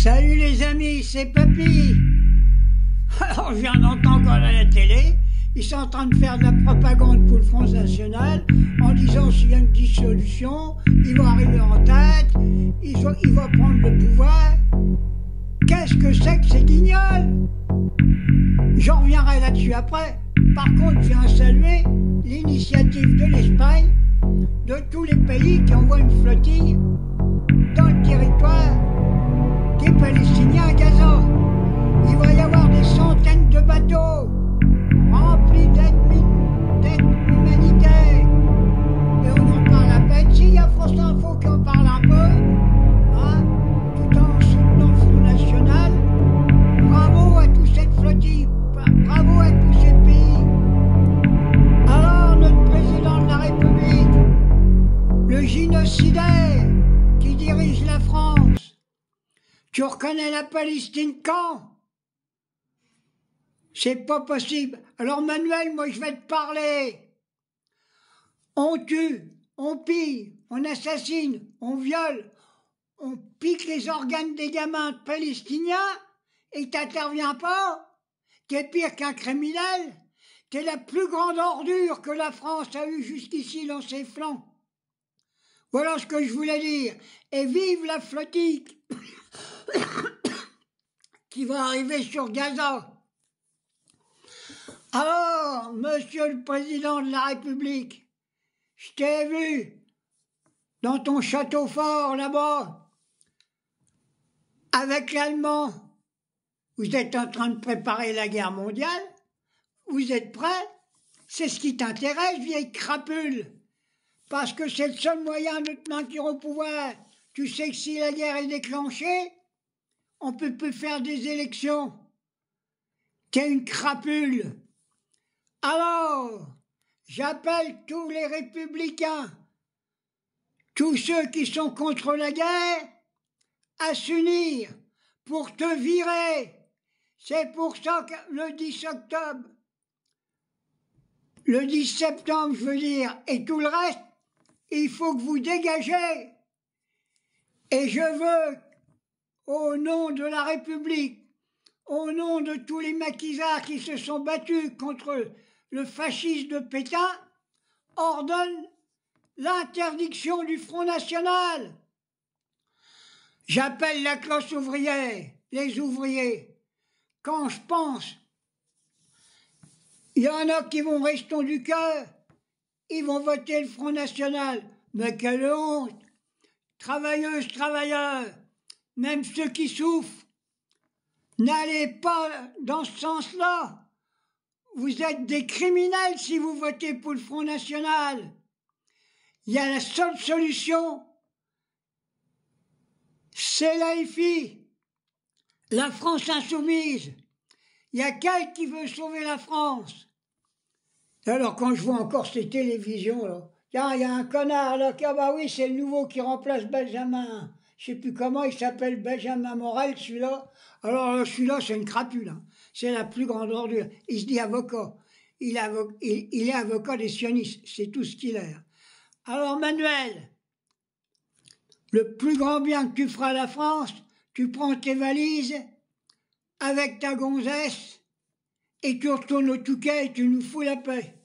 Salut les amis, c'est Papy. Alors je viens d'entendre à la télé, ils sont en train de faire de la propagande pour le Front National en disant s'il y a une dissolution, ils vont arriver en tête, ils vont prendre le pouvoir. Qu'est-ce que c'est que ces guignols? J'en reviendrai là-dessus après. Par contre, je viens saluer l'initiative de l'Espagne, de tous les pays qui envoient une flottille dans le territoire des Palestiniens à Gaza. Il va y avoir des centaines de bateaux remplis d'aide humanitaire. Et on en parle à peine. S'il y a France Info qui en parle un peu, hein, tout en soutenant le Front National, bravo à toute cette flottille, bravo à tous ces pays. Alors, notre président de la République, le génocidaire qui dirige la France, tu reconnais la Palestine quand? C'est pas possible. Alors Manuel, moi je vais te parler. On tue, on pille, on assassine, on viole, on pique les organes des gamins palestiniens et t'interviens pas? T'es pire qu'un criminel? T'es la plus grande ordure que la France a eue jusqu'ici dans ses flancs. Voilà ce que je voulais dire. Et vive la flottille qui va arriver sur Gaza. Alors, monsieur le président de la République, je t'ai vu dans ton château fort là-bas, avec l'Allemand. Vous êtes en train de préparer la guerre mondiale? Vous êtes prêts? C'est ce qui t'intéresse, vieille crapule? Parce que c'est le seul moyen de te maintenir au pouvoir. Tu sais que si la guerre est déclenchée, on ne peut plus faire des élections. T'es une crapule. Alors, j'appelle tous les républicains, tous ceux qui sont contre la guerre, à s'unir pour te virer. C'est pour ça que le 10 octobre, le 10 septembre, je veux dire, et tout le reste, il faut que vous dégagez. Et je veux, au nom de la République, au nom de tous les maquisards qui se sont battus contre le fascisme de Pétain, ordonne l'interdiction du Front National. J'appelle la classe ouvrière, les ouvriers. Quand je pense, il y en a qui vont rester du cœur, ils vont voter le Front National. Mais quelle honte! Travailleuses, travailleurs, même ceux qui souffrent, n'allez pas dans ce sens-là. Vous êtes des criminels si vous votez pour le Front National. Il y a la seule solution, c'est l'AFI, la France insoumise. Il y a qu'elle qui veut sauver la France. Alors quand je vois encore ces télévisions, là, tiens, il y a un connard là, ah bah oui, c'est le nouveau qui remplace Benjamin. Je ne sais plus comment il s'appelle, Benjamin Morel, celui-là. Alors celui-là, c'est une crapule. Hein. C'est la plus grande ordure. Il se dit avocat. Il est avocat des sionistes. C'est tout ce qu'il est. Alors Manuel, le plus grand bien que tu feras à la France, tu prends tes valises avec ta gonzesse et tu retournes au Touquet et tu nous fous la paix.